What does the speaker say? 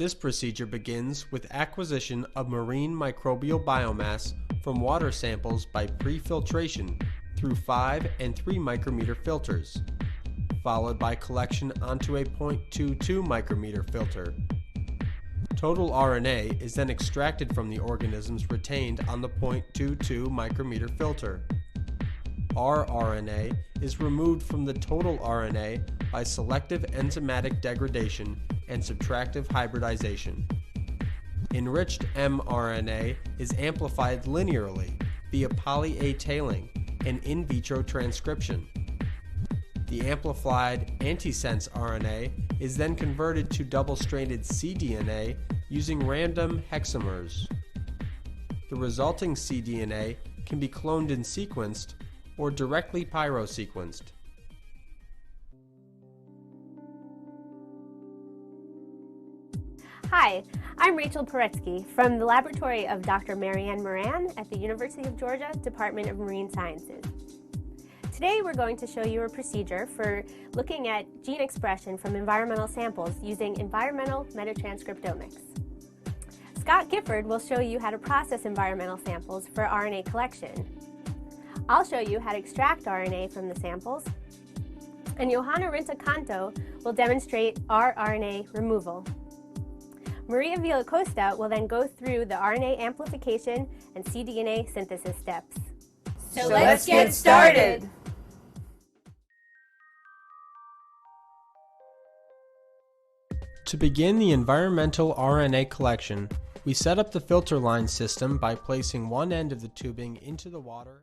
This procedure begins with acquisition of marine microbial biomass from water samples by pre-filtration through 5 and 3 micrometer filters, followed by collection onto a 0.22 micrometer filter. Total RNA is then extracted from the organisms retained on the 0.22 micrometer filter. rRNA is removed from the total RNA by selective enzymatic degradation and subtractive hybridization. Enriched mRNA is amplified linearly via poly-A tailing and in vitro transcription. The amplified antisense RNA is then converted to double-stranded cDNA using random hexamers. The resulting cDNA can be cloned and sequenced or directly pyrosequenced. Hi, I'm Rachel Poretsky from the laboratory of Dr. Moran at the University of Georgia Department of Marine Sciences. Today we're going to show you a procedure for looking at gene expression from environmental samples using environmental metatranscriptomics. Scott Gifford will show you how to process environmental samples for RNA collection. I'll show you how to extract RNA from the samples, and Johanna Rinta-Kanto will demonstrate rRNA removal. Vila-Costa will then go through the RNA amplification and cDNA synthesis steps. So let's get started! To begin the environmental RNA collection, we set up the filter line system by placing one end of the tubing into the water.